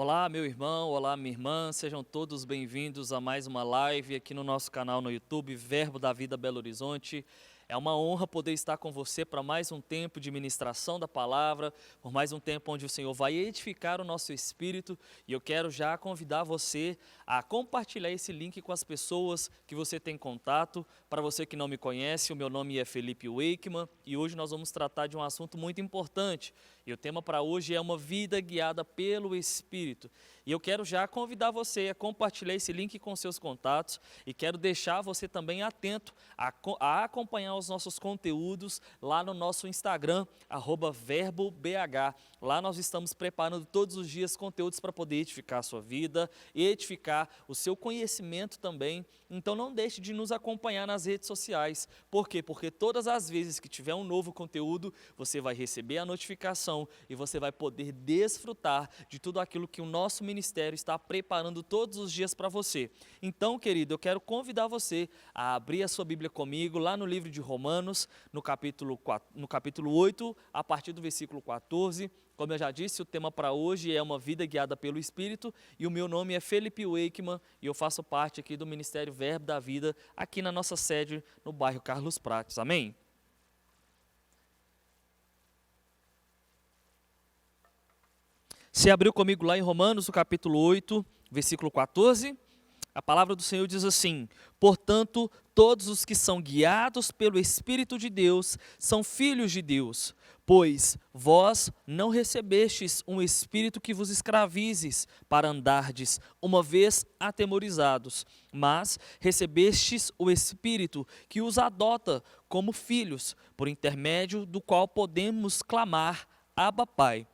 Olá, meu irmão, olá, minha irmã, sejam todos bem-vindos a mais uma live aqui no nosso canal no YouTube, Verbo da Vida Belo Horizonte. É uma honra poder estar com você para mais um tempo de ministração da palavra, por mais um tempo onde o Senhor vai edificar o nosso espírito, e eu quero já convidar você a compartilhar esse link com as pessoas que você tem contato. Para você que não me conhece, o meu nome é Felipe Wakeman e hoje nós vamos tratar de um assunto muito importante. E o tema para hoje é uma vida guiada pelo Espírito. E eu quero já convidar você a compartilhar esse link com seus contatos e quero deixar você também atento a acompanhar os nossos conteúdos lá no nosso Instagram, @verbobh. Lá nós estamos preparando todos os dias conteúdos para poder edificar a sua vida, edificar o seu conhecimento também. Então não deixe de nos acompanhar nas redes sociais. Por quê? Porque todas as vezes que tiver um novo conteúdo, você vai receber a notificação e você vai poder desfrutar de tudo aquilo que o nosso ministério está preparando todos os dias para você. Então, querido, eu quero convidar você a abrir a sua Bíblia comigo lá no livro de Romanos, no capítulo 8, a partir do versículo 14. Como eu já disse, o tema para hoje é uma vida guiada pelo Espírito e o meu nome é Felipe Wakeman e eu faço parte aqui do Ministério Verbo da Vida, aqui na nossa sede no bairro Carlos Prates. Amém? Você abriu comigo lá em Romanos, no capítulo 8, versículo 14? A palavra do Senhor diz assim: portanto, todos os que são guiados pelo Espírito de Deus são filhos de Deus. Pois vós não recebestes um espírito que vos escravizes para andardes uma vez atemorizados, mas recebestes o Espírito que os adota como filhos, por intermédio do qual podemos clamar: Abba, Pai.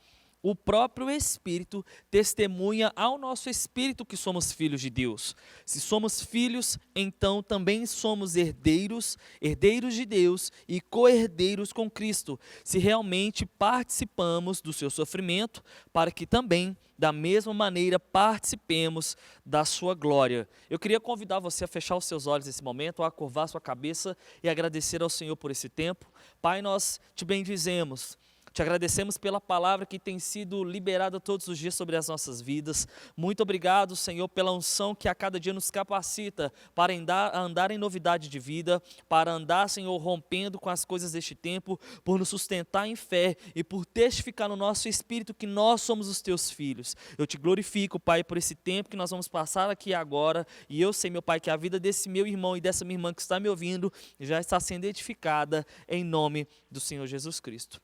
O próprio Espírito testemunha ao nosso espírito que somos filhos de Deus. Se somos filhos, então também somos herdeiros, herdeiros de Deus e co-herdeiros com Cristo, se realmente participamos do seu sofrimento, para que também, da mesma maneira, participemos da sua glória. Eu queria convidar você a fechar os seus olhos nesse momento, a curvar sua cabeça e agradecer ao Senhor por esse tempo. Pai, nós te bendizemos. Te agradecemos pela palavra que tem sido liberada todos os dias sobre as nossas vidas. Muito obrigado, Senhor, pela unção que a cada dia nos capacita para andar em novidade de vida, para andar, Senhor, rompendo com as coisas deste tempo, por nos sustentar em fé e por testificar no nosso espírito que nós somos os teus filhos. Eu te glorifico, Pai, por esse tempo que nós vamos passar aqui agora, e eu sei, meu Pai, que a vida desse meu irmão e dessa minha irmã que está me ouvindo já está sendo edificada em nome do Senhor Jesus Cristo.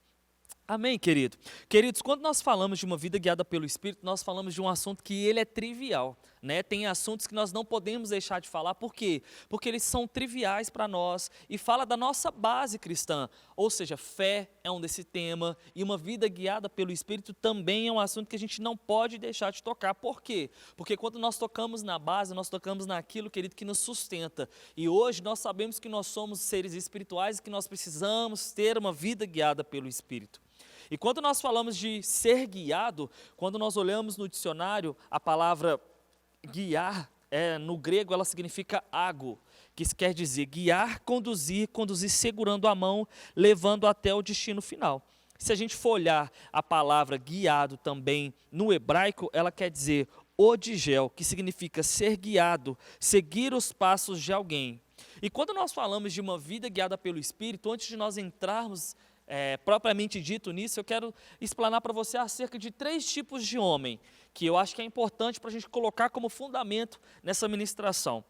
Amém, querido? Queridos, quando nós falamos de uma vida guiada pelo Espírito, nós falamos de um assunto que ele é trivial, né? Tem assuntos que nós não podemos deixar de falar, por quê? Porque eles são triviais para nós e fala da nossa base cristã, ou seja, fé é um desse tema e uma vida guiada pelo Espírito também é um assunto que a gente não pode deixar de tocar. Por quê? Porque quando nós tocamos na base, nós tocamos naquilo, querido, que nos sustenta. E hoje nós sabemos que nós somos seres espirituais e que nós precisamos ter uma vida guiada pelo Espírito. E quando nós falamos de ser guiado, quando nós olhamos no dicionário, a palavra guiar, no grego ela significa ago, que isso quer dizer guiar, conduzir segurando a mão, levando até o destino final. Se a gente for olhar a palavra guiado também no hebraico, ela quer dizer odigel, que significa ser guiado, seguir os passos de alguém. E quando nós falamos de uma vida guiada pelo Espírito, antes de nós entrarmos propriamente dito nisso, eu quero explanar para você acerca de 3 tipos de homem, que eu acho que é importante para a gente colocar como fundamento nessa ministração.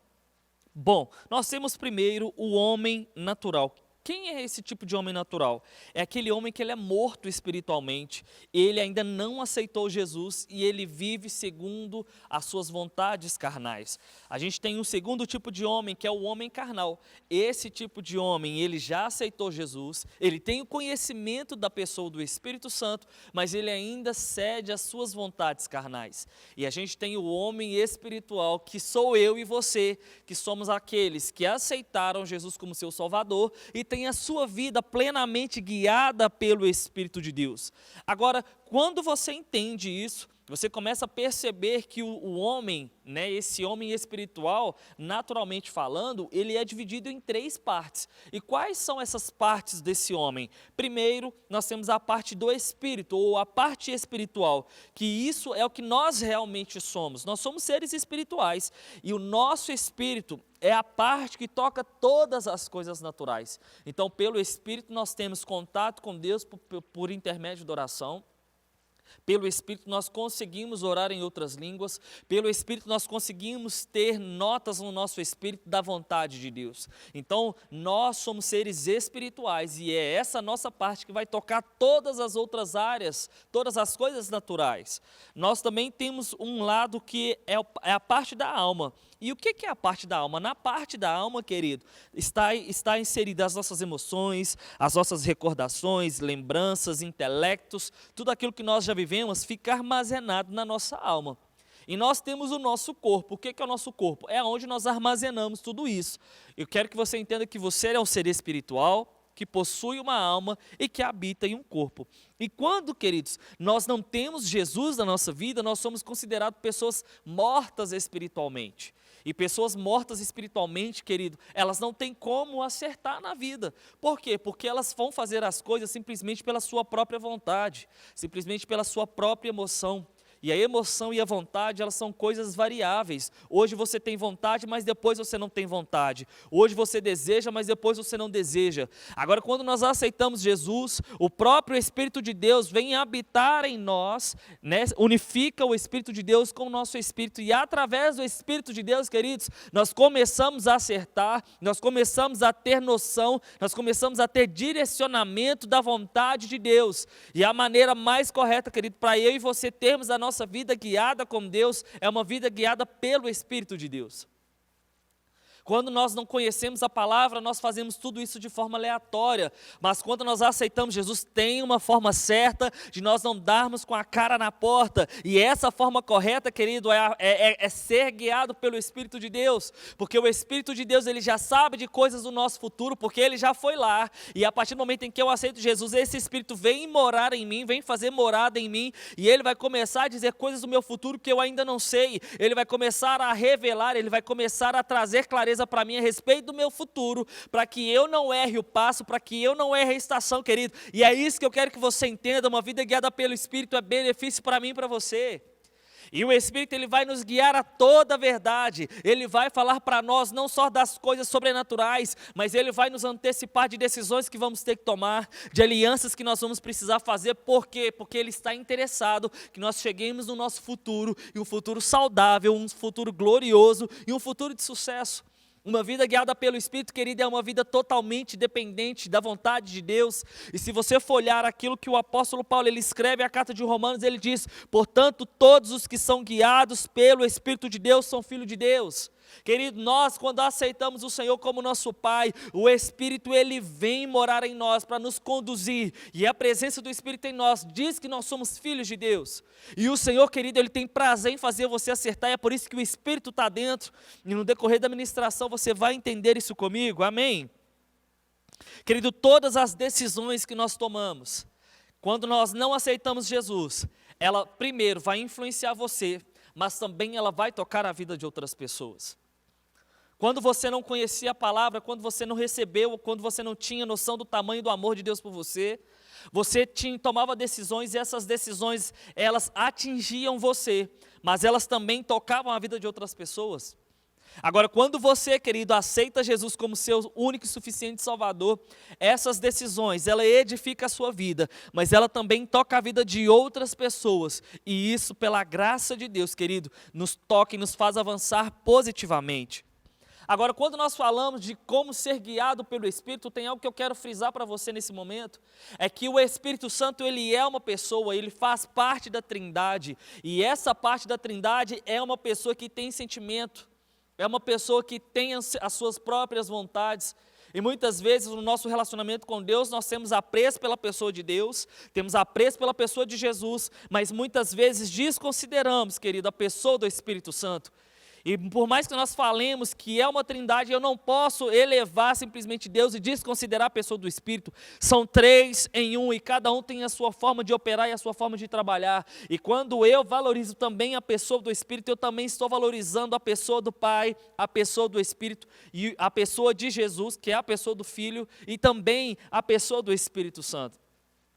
Bom, nós temos primeiro o homem natural. Quem é esse tipo de homem natural? É aquele homem que ele é morto espiritualmente, ele ainda não aceitou Jesus e ele vive segundo as suas vontades carnais. A gente tem um segundo tipo de homem, que é o homem carnal. Esse tipo de homem, ele já aceitou Jesus, ele tem o conhecimento da pessoa do Espírito Santo, mas ele ainda cede às suas vontades carnais. E a gente tem o homem espiritual, que sou eu e você, que somos aqueles que aceitaram Jesus como seu Salvador e tem a sua vida plenamente guiada pelo Espírito de Deus. Agora, quando você entende isso, você começa a perceber que o homem, né, esse homem espiritual, naturalmente falando, ele é dividido em 3 partes. E quais são essas partes desse homem? Primeiro, nós temos a parte do espírito, ou a parte espiritual, que isso é o que nós realmente somos. Nós somos seres espirituais, e o nosso espírito é a parte que toca todas as coisas naturais. Então, pelo espírito, nós temos contato com Deus por intermédio da oração. Pelo Espírito nós conseguimos orar em outras línguas, pelo Espírito nós conseguimos ter notas no nosso espírito da vontade de Deus. Então nós somos seres espirituais e é essa nossa parte que vai tocar todas as outras áreas, todas as coisas naturais. Nós também temos um lado que é a parte da alma. E o que é a parte da alma? Na parte da alma, querido, está inseridas as nossas emoções, as nossas recordações, lembranças, intelectos, tudo aquilo que nós já vivemos fica armazenado na nossa alma. E nós temos o nosso corpo. O que é o nosso corpo? É onde nós armazenamos tudo isso. Eu quero que você entenda que você é um ser espiritual, que possui uma alma e que habita em um corpo. E quando, queridos, nós não temos Jesus na nossa vida, nós somos considerados pessoas mortas espiritualmente. E pessoas mortas espiritualmente, querido, elas não têm como acertar na vida. Por quê? Porque elas vão fazer as coisas simplesmente pela sua própria vontade, simplesmente pela sua própria emoção. E a emoção e a vontade, elas são coisas variáveis. Hoje você tem vontade, mas depois você não tem vontade. Hoje você deseja, mas depois você não deseja. Agora, quando nós aceitamos Jesus, o próprio Espírito de Deus vem habitar em nós, né? Unifica o Espírito de Deus com o nosso Espírito. E através do Espírito de Deus, queridos, nós começamos a acertar, nós começamos a ter noção, nós começamos a ter direcionamento da vontade de Deus. E a maneira mais correta, querido, para eu e você termos a nossa vida guiada com Deus é uma vida guiada pelo Espírito de Deus. Quando nós não conhecemos a palavra, nós fazemos tudo isso de forma aleatória, mas quando nós aceitamos Jesus, tem uma forma certa de nós não darmos com a cara na porta, e essa forma correta, querido, é ser guiado pelo Espírito de Deus, porque o Espírito de Deus, ele já sabe de coisas do nosso futuro, porque ele já foi lá, e a partir do momento em que eu aceito Jesus, esse Espírito vem morar em mim, vem fazer morada em mim, e ele vai começar a dizer coisas do meu futuro que eu ainda não sei, ele vai começar a revelar, ele vai começar a trazer clareza para mim a respeito do meu futuro, para que eu não erre o passo, para que eu não erre a estação, querido. E é isso que eu quero que você entenda, uma vida guiada pelo Espírito é benefício para mim e para você. E o Espírito, ele vai nos guiar a toda a verdade, ele vai falar para nós não só das coisas sobrenaturais, mas ele vai nos antecipar de decisões que vamos ter que tomar, de alianças que nós vamos precisar fazer. Por quê? Porque ele está interessado que nós cheguemos no nosso futuro, e um futuro saudável, um futuro glorioso e um futuro de sucesso. Uma vida guiada pelo Espírito, querido, é uma vida totalmente dependente da vontade de Deus. E se você for olhar aquilo que o apóstolo Paulo, ele escreve a carta de Romanos, ele diz: portanto, todos os que são guiados pelo Espírito de Deus são filhos de Deus. Querido, nós quando aceitamos o Senhor como nosso Pai, o Espírito, ele vem morar em nós para nos conduzir, e a presença do Espírito em nós diz que nós somos filhos de Deus, e o Senhor, querido, ele tem prazer em fazer você acertar, e é por isso que o Espírito está dentro, e no decorrer da ministração você vai entender isso comigo, amém? Querido, todas as decisões que nós tomamos, quando nós não aceitamos Jesus, ela primeiro vai influenciar você, mas também ela vai tocar a vida de outras pessoas. Quando você não conhecia a palavra, quando você não recebeu, quando você não tinha noção do tamanho do amor de Deus por você, você tomava decisões, e essas decisões, elas atingiam você, mas elas também tocavam a vida de outras pessoas. Agora, quando você, querido, aceita Jesus como seu único e suficiente Salvador, essas decisões, ela edifica a sua vida, mas ela também toca a vida de outras pessoas, e isso, pela graça de Deus, querido, nos toca e nos faz avançar positivamente. Agora, quando nós falamos de como ser guiado pelo Espírito, tem algo que eu quero frisar para você nesse momento, é que o Espírito Santo, ele é uma pessoa, ele faz parte da Trindade, e essa parte da Trindade é uma pessoa que tem sentimento, é uma pessoa que tem as suas próprias vontades, e muitas vezes no nosso relacionamento com Deus, nós temos apreço pela pessoa de Deus, temos apreço pela pessoa de Jesus, mas muitas vezes desconsideramos, querido, a pessoa do Espírito Santo. E por mais que nós falemos que é uma trindade, eu não posso elevar simplesmente Deus e desconsiderar a pessoa do Espírito. São três em um e cada um tem a sua forma de operar e a sua forma de trabalhar. E quando eu valorizo também a pessoa do Espírito, eu também estou valorizando a pessoa do Pai, a pessoa do Espírito e a pessoa de Jesus, que é a pessoa do Filho, e também a pessoa do Espírito Santo.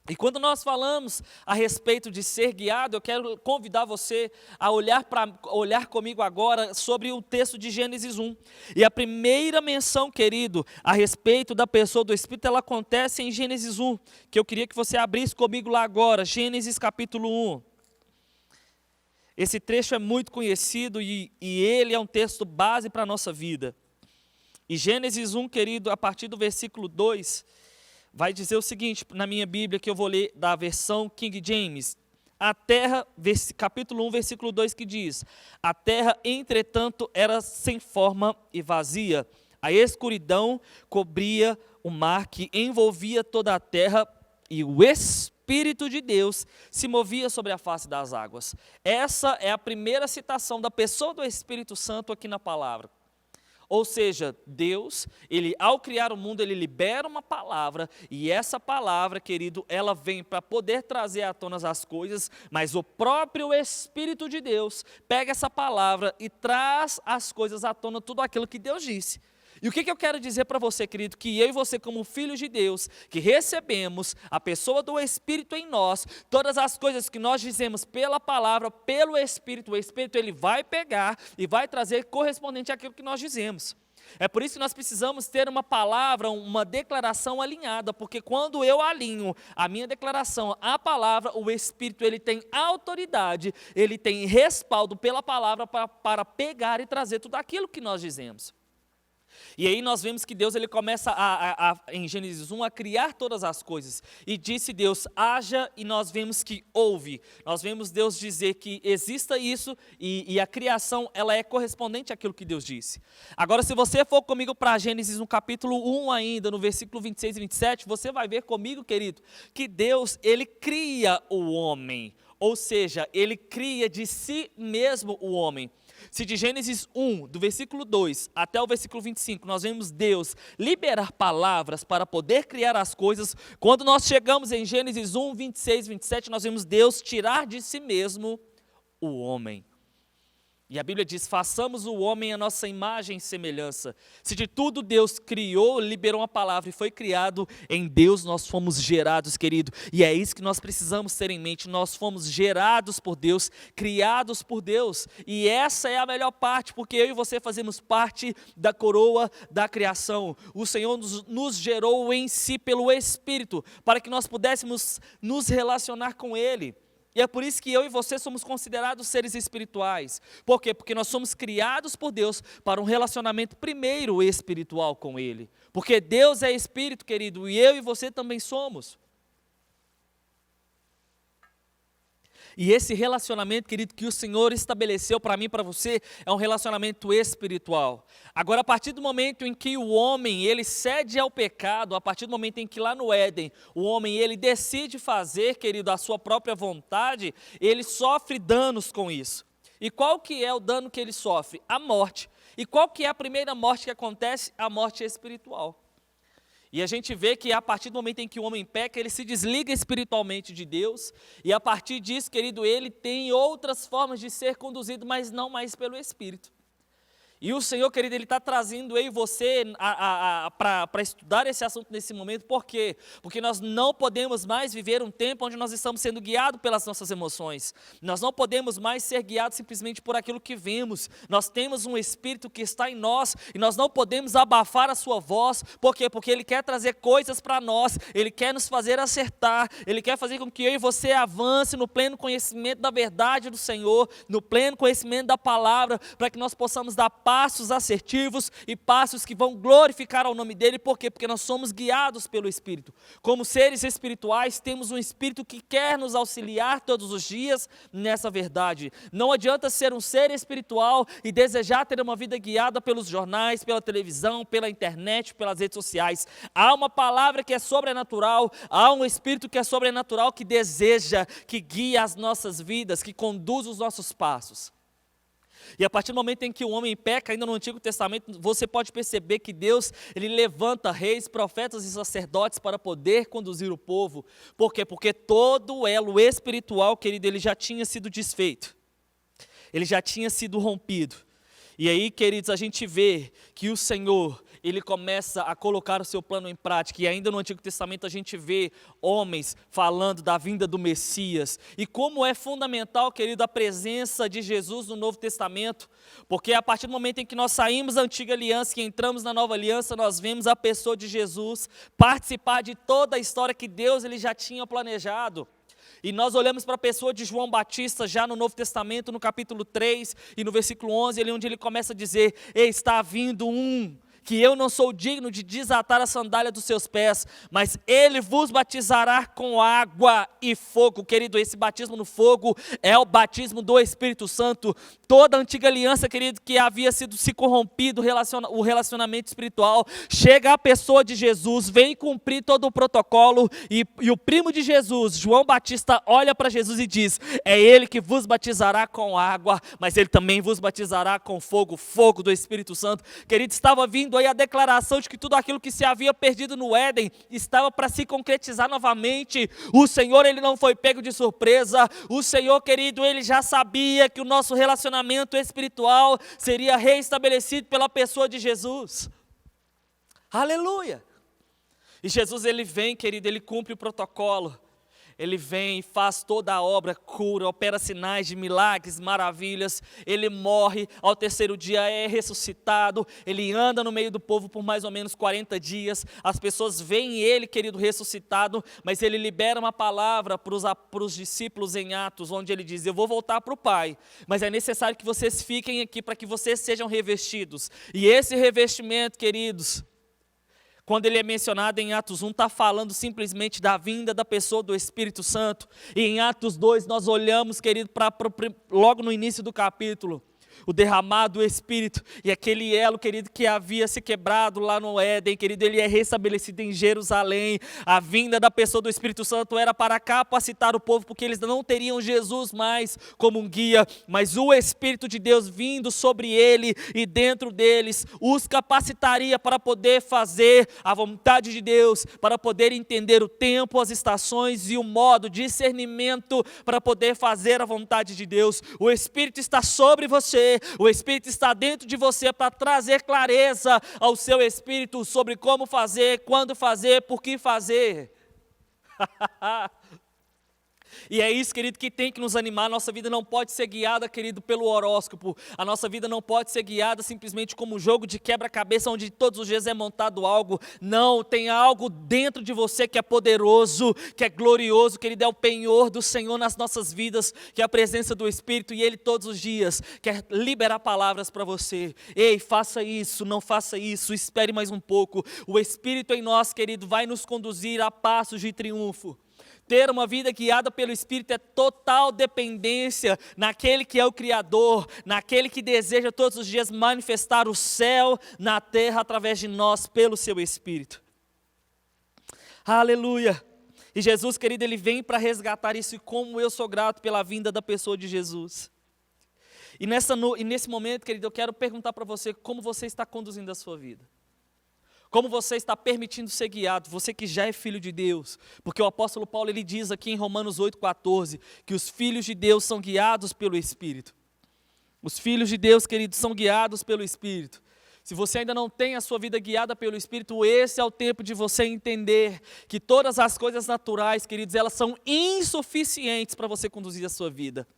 E quando nós falamos a respeito de ser guiado, eu quero convidar você a olhar comigo agora sobre o texto de Gênesis 1. E a primeira menção, querido, a respeito da pessoa do Espírito, ela acontece em Gênesis 1, que eu queria que você abrisse comigo lá agora, Gênesis capítulo 1. Esse trecho é muito conhecido e ele é um texto base para a nossa vida. E Gênesis 1, querido, a partir do versículo 2, vai dizer o seguinte, na minha Bíblia, que eu vou ler da versão King James. A terra, capítulo 1, versículo 2, que diz: a terra, entretanto, era sem forma e vazia. A escuridão cobria o mar que envolvia toda a terra, e o Espírito de Deus se movia sobre a face das águas. Essa é a primeira citação da pessoa do Espírito Santo aqui na palavra. Ou seja, Deus, Ele ao criar o mundo, Ele libera uma palavra, e essa palavra, querido, ela vem para poder trazer à tona as coisas, mas o próprio Espírito de Deus pega essa palavra e traz as coisas à tona, tudo aquilo que Deus disse. E o que eu quero dizer para você, querido, que eu e você como filhos de Deus, que recebemos a pessoa do Espírito em nós, todas as coisas que nós dizemos pela palavra, pelo Espírito, o Espírito ele vai pegar e vai trazer correspondente àquilo que nós dizemos. É por isso que nós precisamos ter uma palavra, uma declaração alinhada, porque quando eu alinho a minha declaração à palavra, o Espírito ele tem autoridade, ele tem respaldo pela palavra para pegar e trazer tudo aquilo que nós dizemos. E aí nós vemos que Deus ele começa em Gênesis 1 a criar todas as coisas. E disse Deus, haja, e nós vemos que houve. Nós vemos Deus dizer que exista isso e a criação ela é correspondente àquilo que Deus disse. Agora se você for comigo para Gênesis no capítulo 1 ainda, no versículo 26 e 27, você vai ver comigo, querido, que Deus ele cria o homem. Ou seja, ele cria de si mesmo o homem. Se de Gênesis 1, do versículo 2 até o versículo 25, nós vemos Deus liberar palavras para poder criar as coisas, quando nós chegamos em Gênesis 1, 26, 27, nós vemos Deus tirar de si mesmo o homem. E a Bíblia diz, façamos o homem a nossa imagem e semelhança. Se de tudo Deus criou, liberou uma palavra e foi criado, em Deus nós fomos gerados, querido. E é isso que nós precisamos ter em mente, nós fomos gerados por Deus, criados por Deus. E essa é a melhor parte, porque eu e você fazemos parte da coroa da criação. O Senhor nos gerou em si pelo Espírito, para que nós pudéssemos nos relacionar com Ele. E é por isso que eu e você somos considerados seres espirituais. Por quê? Porque nós somos criados por Deus para um relacionamento primeiro espiritual com Ele. Porque Deus é Espírito, querido, e eu e você também somos. E esse relacionamento, querido, que o Senhor estabeleceu para mim e para você, é um relacionamento espiritual. Agora, a partir do momento em que o homem, ele cede ao pecado, a partir do momento em que lá no Éden, o homem, ele decide fazer, querido, a sua própria vontade, ele sofre danos com isso. E qual que é o dano que ele sofre? A morte. E qual que é a primeira morte que acontece? A morte espiritual. E a gente vê que a partir do momento em que o homem peca, ele se desliga espiritualmente de Deus, e a partir disso, querido, ele tem outras formas de ser conduzido, mas não mais pelo Espírito. E o Senhor, querido, Ele está trazendo eu e você para estudar esse assunto nesse momento. Por quê? Porque nós não podemos mais viver um tempo onde nós estamos sendo guiados pelas nossas emoções. Nós não podemos mais ser guiados simplesmente por aquilo que vemos. Nós temos um Espírito que está em nós e nós não podemos abafar a sua voz. Por quê? Porque Ele quer trazer coisas para nós, Ele quer nos fazer acertar, Ele quer fazer com que eu e você avance no pleno conhecimento da verdade do Senhor, no pleno conhecimento da palavra, para que nós possamos dar passos assertivos e passos que vão glorificar ao nome dEle. Por quê? Porque nós somos guiados pelo Espírito. Como seres espirituais, temos um Espírito que quer nos auxiliar todos os dias nessa verdade. Não adianta ser um ser espiritual e desejar ter uma vida guiada pelos jornais, pela televisão, pela internet, pelas redes sociais. Há uma palavra que é sobrenatural, há um Espírito que é sobrenatural, que deseja, que guia as nossas vidas, que conduz os nossos passos. E a partir do momento em que o homem peca, ainda no Antigo Testamento, você pode perceber que Deus, ele levanta reis, profetas e sacerdotes para poder conduzir o povo. Por quê? Porque todo o elo espiritual, querido, ele já tinha sido desfeito. Ele já tinha sido rompido. E aí, queridos, a gente vê que o Senhor, ele começa a colocar o seu plano em prática. E ainda no Antigo Testamento a gente vê homens falando da vinda do Messias. E como é fundamental, querido, a presença de Jesus no Novo Testamento. Porque a partir do momento em que nós saímos da Antiga Aliança e entramos na Nova Aliança, nós vemos a pessoa de Jesus participar de toda a história que Deus ele já tinha planejado. E nós olhamos para a pessoa de João Batista já no Novo Testamento, no capítulo 3 e no versículo 11, ali onde ele começa a dizer: está vindo um, que eu não sou digno de desatar a sandália dos seus pés, mas ele vos batizará com água e fogo. Querido, esse batismo no fogo é o batismo do Espírito Santo. Toda a antiga aliança, querido, que havia sido se corrompido o relacionamento espiritual, chega a pessoa de Jesus, vem cumprir todo o protocolo, e o primo de Jesus, João Batista, olha para Jesus e diz: é ele que vos batizará com água, mas ele também vos batizará com fogo, fogo do Espírito Santo. Querido, estava vindo aí a declaração de que tudo aquilo que se havia perdido no Éden estava para se concretizar novamente. O Senhor, ele não foi pego de surpresa. O Senhor, querido, ele já sabia que o nosso relacionamento espiritual seria reestabelecido pela pessoa de Jesus. Aleluia! E Jesus, ele vem, querido, ele cumpre o protocolo. Ele vem, faz toda a obra, cura, opera sinais de milagres, maravilhas. Ele morre, ao terceiro dia é ressuscitado. Ele anda no meio do povo por mais ou menos 40 dias. As pessoas veem ele, querido, ressuscitado, mas ele libera uma palavra para os discípulos em Atos, onde ele diz: eu vou voltar para o Pai, mas é necessário que vocês fiquem aqui para que vocês sejam revestidos. E esse revestimento, queridos, quando ele é mencionado em Atos 1, está falando simplesmente da vinda da pessoa do Espírito Santo. E em Atos 2 nós olhamos, querido, logo no início do capítulo, o derramado do Espírito, e aquele elo, querido, que havia se quebrado lá no Éden, querido, ele é restabelecido em Jerusalém. A vinda da pessoa do Espírito Santo era para capacitar o povo, porque eles não teriam Jesus mais como um guia, mas o Espírito de Deus vindo sobre ele e dentro deles, os capacitaria para poder fazer a vontade de Deus, para poder entender o tempo, as estações e o modo, discernimento para poder fazer a vontade de Deus. O Espírito está sobre você, o Espírito está dentro de você para trazer clareza ao seu espírito sobre como fazer, quando fazer, por que fazer. E é isso, querido, que tem que nos animar. A nossa vida não pode ser guiada, querido, pelo horóscopo. A nossa vida não pode ser guiada simplesmente como um jogo de quebra-cabeça, onde todos os dias é montado algo. Não, tem algo dentro de você que é poderoso, que é glorioso, querido, é o penhor do Senhor nas nossas vidas, que é a presença do Espírito, e Ele todos os dias quer liberar palavras para você. Ei, faça isso, não faça isso, espere mais um pouco. O Espírito em nós, querido, vai nos conduzir a passos de triunfo. Ter uma vida guiada pelo Espírito é total dependência naquele que é o Criador, naquele que deseja todos os dias manifestar o céu na terra através de nós, pelo seu Espírito. Aleluia! E Jesus, querido, ele vem para resgatar isso, e como eu sou grato pela vinda da pessoa de Jesus. E nesse momento, querido, eu quero perguntar para você como você está conduzindo a sua vida. Como você está permitindo ser guiado, você que já é filho de Deus. Porque o apóstolo Paulo, ele diz aqui em Romanos 8,14, que os filhos de Deus são guiados pelo Espírito. Os filhos de Deus, queridos, são guiados pelo Espírito. Se você ainda não tem a sua vida guiada pelo Espírito, esse é o tempo de você entender que todas as coisas naturais, queridos, elas são insuficientes para você conduzir a sua vida.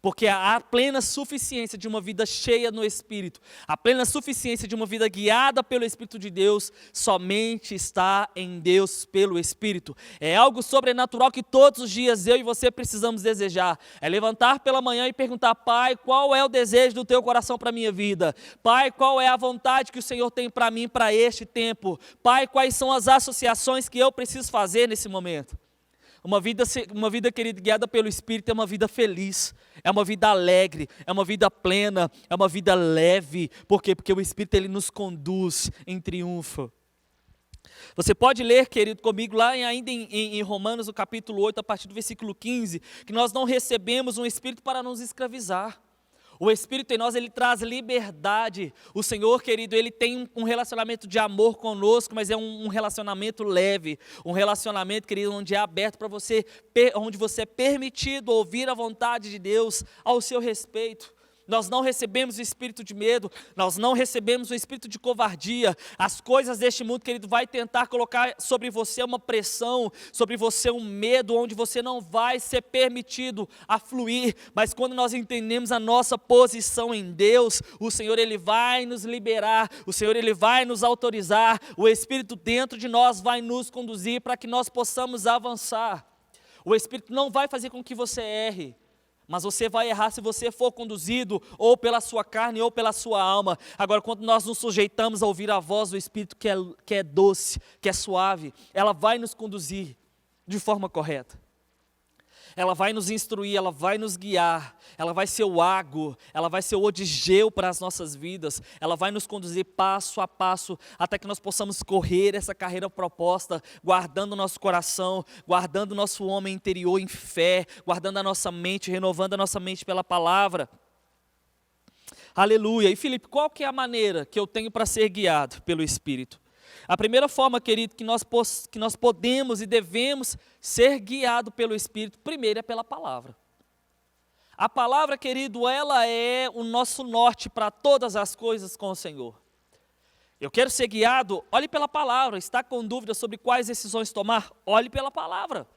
Porque a plena suficiência de uma vida cheia no Espírito, a plena suficiência de uma vida guiada pelo Espírito de Deus, somente está em Deus pelo Espírito. É algo sobrenatural que todos os dias eu e você precisamos desejar. É levantar pela manhã e perguntar: Pai, qual é o desejo do teu coração para a minha vida? Pai, qual é a vontade que o Senhor tem para mim para este tempo? Pai, quais são as associações que eu preciso fazer nesse momento? Uma vida, querido, guiada pelo Espírito é uma vida feliz, é uma vida alegre, é uma vida plena, é uma vida leve. Por quê? Porque o Espírito, ele nos conduz em triunfo. Você pode ler, querido, comigo lá ainda em Romanos, no capítulo 8, a partir do versículo 15, que nós não recebemos um Espírito para nos escravizar. O Espírito em nós, ele traz liberdade. O Senhor, querido, ele tem um relacionamento de amor conosco, mas é um relacionamento leve. Um relacionamento, querido, onde é aberto para você, onde você é permitido ouvir a vontade de Deus ao seu respeito. Nós não recebemos o espírito de medo, nós não recebemos o espírito de covardia. As coisas deste mundo, querido, vai tentar colocar sobre você uma pressão, sobre você um medo, onde você não vai ser permitido a fluir. Mas quando nós entendemos a nossa posição em Deus, o Senhor, ele vai nos liberar, o Senhor, ele vai nos autorizar, o Espírito dentro de nós vai nos conduzir para que nós possamos avançar. O Espírito não vai fazer com que você erre, mas você vai errar se você for conduzido ou pela sua carne ou pela sua alma. Agora, quando nós nos sujeitamos a ouvir a voz do Espírito que é doce, que é suave, ela vai nos conduzir de forma correta. Ela vai nos instruir, ela vai nos guiar, ela vai ser o ágo, ela vai ser o odigeu para as nossas vidas, ela vai nos conduzir passo a passo, até que nós possamos correr essa carreira proposta, guardando o nosso coração, guardando o nosso homem interior em fé, guardando a nossa mente, renovando a nossa mente pela palavra. Aleluia. E Filipe, qual que é a maneira que eu tenho para ser guiado pelo Espírito? A primeira forma, querido, que nós podemos e devemos ser guiados pelo Espírito, primeiro é pela palavra. A palavra, querido, ela é o nosso norte para todas as coisas com o Senhor. Eu quero ser guiado, olhe pela palavra. Está com dúvida sobre quais decisões tomar? Olhe pela palavra.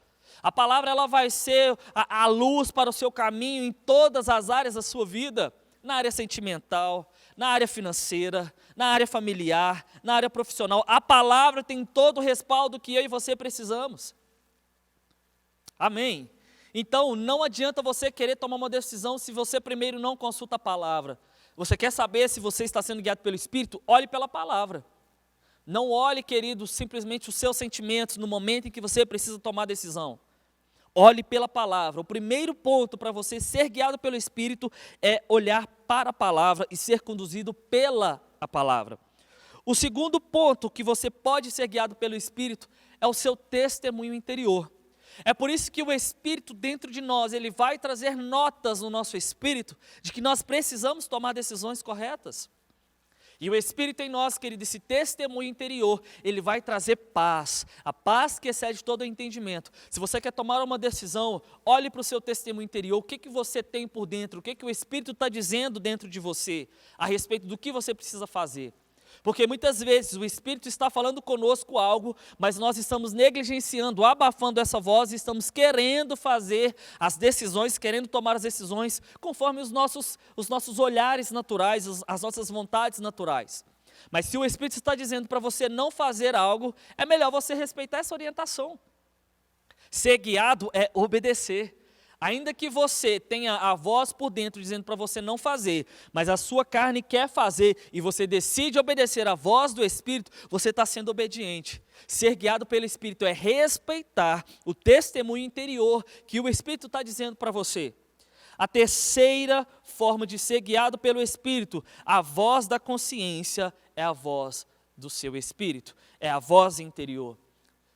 A palavra, ela vai ser a luz para o seu caminho em todas as áreas da sua vida. Na área sentimental, na área financeira, na área familiar, na área profissional. A palavra tem todo o respaldo que eu e você precisamos. Amém? Então, não adianta você querer tomar uma decisão se você primeiro não consulta a palavra. Você quer saber se você está sendo guiado pelo Espírito? Olhe pela palavra. Não olhe, querido, simplesmente os seus sentimentos no momento em que você precisa tomar a decisão. Olhe pela palavra. O primeiro ponto para você ser guiado pelo Espírito é olhar para a palavra e ser conduzido pela a palavra. O segundo ponto que você pode ser guiado pelo Espírito é o seu testemunho interior. É por isso que o Espírito dentro de nós, ele vai trazer notas no nosso espírito de que nós precisamos tomar decisões corretas. E o Espírito em nós, querido, esse testemunho interior, ele vai trazer paz, a paz que excede todo o entendimento. Se você quer tomar uma decisão, olhe para o seu testemunho interior, o que você tem por dentro, o que o Espírito está dizendo dentro de você, a respeito do que você precisa fazer. Porque muitas vezes o Espírito está falando conosco algo, mas nós estamos negligenciando, abafando essa voz e estamos querendo fazer as decisões, querendo tomar as decisões conforme os nossos olhares naturais, as nossas vontades naturais. Mas se o Espírito está dizendo para você não fazer algo, é melhor você respeitar essa orientação. Ser guiado é obedecer. Ainda que você tenha a voz por dentro dizendo para você não fazer, mas a sua carne quer fazer e você decide obedecer à voz do Espírito, você está sendo obediente. Ser guiado pelo Espírito é respeitar o testemunho interior que o Espírito está dizendo para você. A terceira forma de ser guiado pelo Espírito, a voz da consciência é a voz do seu Espírito, é a voz interior.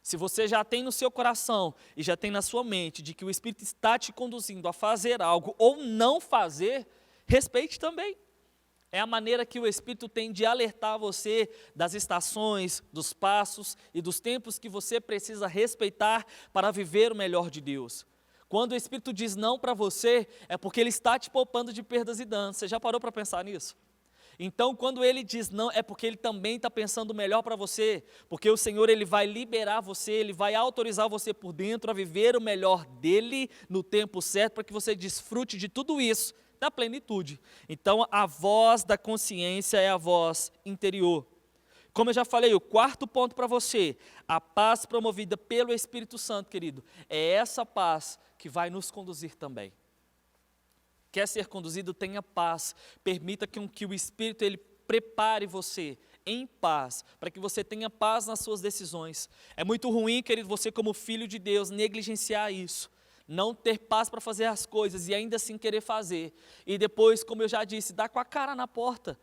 Se você já tem no seu coração e já tem na sua mente de que o Espírito está te conduzindo a fazer algo ou não fazer, respeite também. É a maneira que o Espírito tem de alertar você das estações, dos passos e dos tempos que você precisa respeitar para viver o melhor de Deus. Quando o Espírito diz não para você, é porque Ele está te poupando de perdas e danos. Você já parou para pensar nisso? Então, quando Ele diz não, é porque Ele também está pensando o melhor para você, porque o Senhor, Ele vai liberar você, Ele vai autorizar você por dentro a viver o melhor dEle no tempo certo, para que você desfrute de tudo isso, na plenitude. Então, a voz da consciência é a voz interior. Como eu já falei, o quarto ponto para você, a paz promovida pelo Espírito Santo, querido, é essa paz que vai nos conduzir também. Quer ser conduzido, tenha paz. Permita que o Espírito ele prepare você em paz, para que você tenha paz nas suas decisões. É muito ruim, querido, você como filho de Deus, negligenciar isso. Não ter paz para fazer as coisas e ainda assim querer fazer. E depois, como eu já disse, dar com a cara na porta.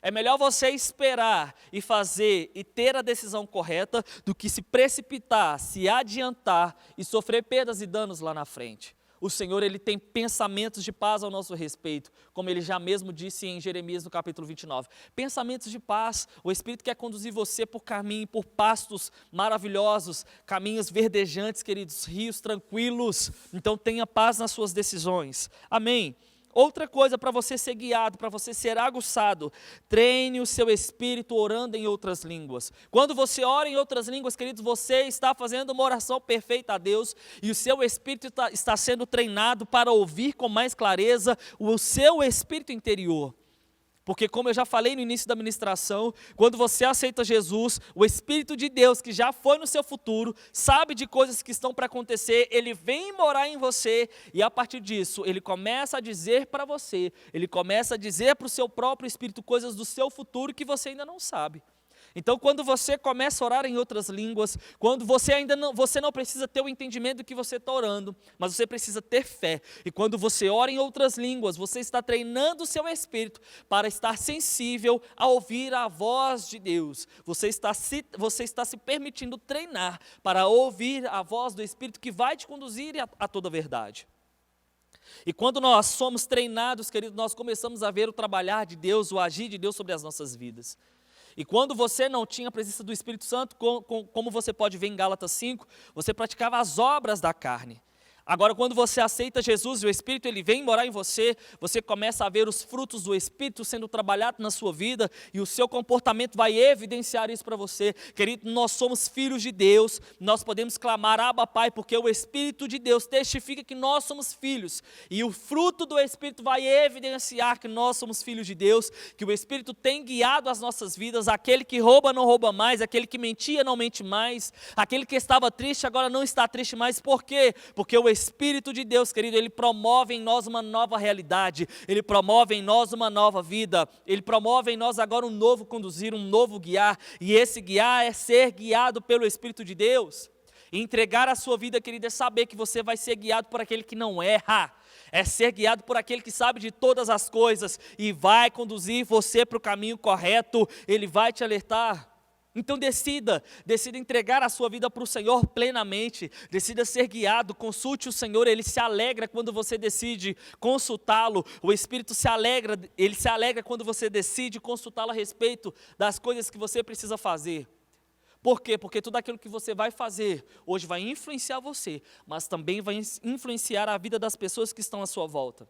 É melhor você esperar e fazer e ter a decisão correta do que se precipitar, se adiantar e sofrer perdas e danos lá na frente. O Senhor, Ele tem pensamentos de paz ao nosso respeito, como Ele já mesmo disse em Jeremias no capítulo 29. Pensamentos de paz, o Espírito quer conduzir você por caminho, por pastos maravilhosos, caminhos verdejantes, queridos, rios tranquilos. Então tenha paz nas suas decisões. Amém. Outra coisa para você ser guiado, para você ser aguçado, treine o seu espírito orando em outras línguas. Quando você ora em outras línguas, queridos, você está fazendo uma oração perfeita a Deus e o seu espírito está sendo treinado para ouvir com mais clareza o seu espírito interior. Porque como eu já falei no início da ministração, quando você aceita Jesus, o Espírito de Deus que já foi no seu futuro, sabe de coisas que estão para acontecer, ele vem morar em você e a partir disso, ele começa a dizer para você, ele começa a dizer para o seu próprio Espírito coisas do seu futuro que você ainda não sabe. Então, quando você começa a orar em outras línguas, quando você não precisa ter o entendimento do que você está orando, mas você precisa ter fé. E quando você ora em outras línguas, você está treinando o seu espírito para estar sensível a ouvir a voz de Deus. Você está se permitindo treinar para ouvir a voz do Espírito que vai te conduzir a toda a verdade. E quando nós somos treinados, queridos, nós começamos a ver o trabalhar de Deus, o agir de Deus sobre as nossas vidas. E quando você não tinha a presença do Espírito Santo, como você pode ver em Gálatas 5, você praticava as obras da carne. Agora, quando você aceita Jesus e o Espírito ele vem morar em você, você começa a ver os frutos do Espírito sendo trabalhados na sua vida e o seu comportamento vai evidenciar isso para você. Querido, nós somos filhos de Deus, nós podemos clamar Abba Pai, porque o Espírito de Deus testifica que nós somos filhos. E o fruto do Espírito vai evidenciar que nós somos filhos de Deus, que o Espírito tem guiado as nossas vidas, aquele que rouba não rouba mais, aquele que mentia não mente mais, aquele que estava triste agora não está triste mais. Por quê? Porque o Espírito de Deus, querido, ele promove em nós uma nova realidade, ele promove em nós uma nova vida, ele promove em nós agora um novo conduzir, um novo guiar, e esse guiar é ser guiado pelo Espírito de Deus. E entregar a sua vida, querido, é saber que você vai ser guiado por aquele que não erra, é ser guiado por aquele que sabe de todas as coisas e vai conduzir você para o caminho correto, ele vai te alertar. Então decida entregar a sua vida para o Senhor plenamente, decida ser guiado, consulte o Senhor, Ele se alegra quando você decide consultá-lo, o Espírito Ele se alegra quando você decide consultá-lo a respeito das coisas que você precisa fazer. Por quê? Porque tudo aquilo que você vai fazer hoje vai influenciar você, mas também vai influenciar a vida das pessoas que estão à sua volta.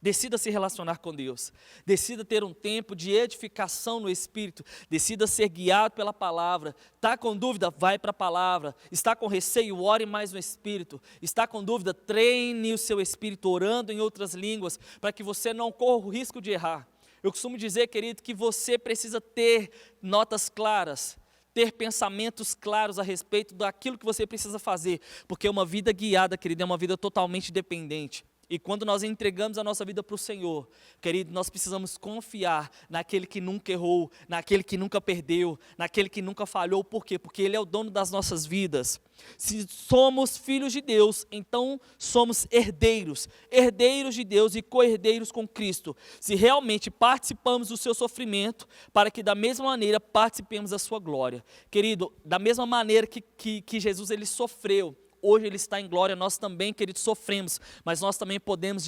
Decida se relacionar com Deus, decida ter um tempo de edificação no Espírito, decida ser guiado pela palavra. Está com dúvida? Vai para a palavra. Está com receio? Ore mais no Espírito. Está com dúvida? Treine o seu Espírito orando em outras línguas, para que você não corra o risco de errar. Eu costumo dizer, querido, que você precisa ter notas claras, ter pensamentos claros a respeito daquilo que você precisa fazer, porque uma vida guiada, querido, é uma vida totalmente dependente. E quando nós entregamos a nossa vida para o Senhor, querido, nós precisamos confiar naquele que nunca errou, naquele que nunca perdeu, naquele que nunca falhou. Por quê? Porque Ele é o dono das nossas vidas. Se somos filhos de Deus, então somos herdeiros, herdeiros de Deus e co-herdeiros com Cristo. Se realmente participamos do seu sofrimento, para que da mesma maneira participemos da sua glória. Querido, da mesma maneira que Jesus ele sofreu, hoje Ele está em glória, nós também, queridos, sofremos, mas nós também podemos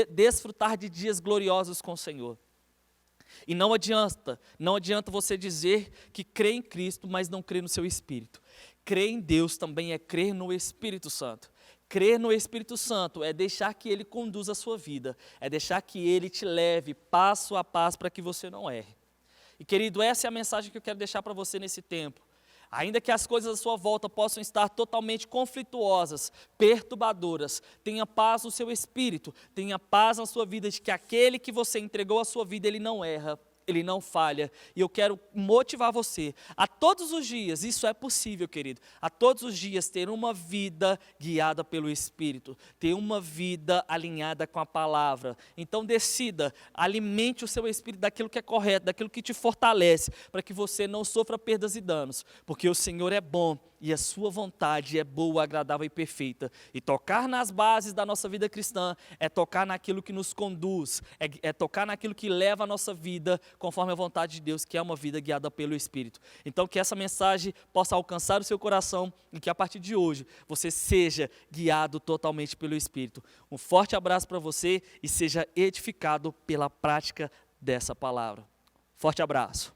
desfrutar de dias gloriosos com o Senhor. E não adianta você dizer que crê em Cristo, mas não crê no seu Espírito. Crer em Deus também é crer no Espírito Santo. Crer no Espírito Santo é deixar que Ele conduza a sua vida, é deixar que Ele te leve passo a passo para que você não erre. E querido, essa é a mensagem que eu quero deixar para você nesse tempo. Ainda que as coisas à sua volta possam estar totalmente conflituosas, perturbadoras, tenha paz no seu espírito, tenha paz na sua vida, de que aquele que você entregou a sua vida, ele não erra, ele não falha. E eu quero motivar você a todos os dias, isso é possível, querido, a todos os dias ter uma vida guiada pelo Espírito, ter uma vida alinhada com a palavra. Então decida, alimente o seu espírito daquilo que é correto, daquilo que te fortalece, para que você não sofra perdas e danos, porque o Senhor é bom e a sua vontade é boa, agradável e perfeita. E tocar nas bases da nossa vida cristã é tocar naquilo que nos conduz, é tocar naquilo que leva a nossa vida conforme a vontade de Deus, que é uma vida guiada pelo Espírito. Então que essa mensagem possa alcançar o seu coração e que a partir de hoje você seja guiado totalmente pelo Espírito. Um forte abraço para você e seja edificado pela prática dessa palavra. Forte abraço.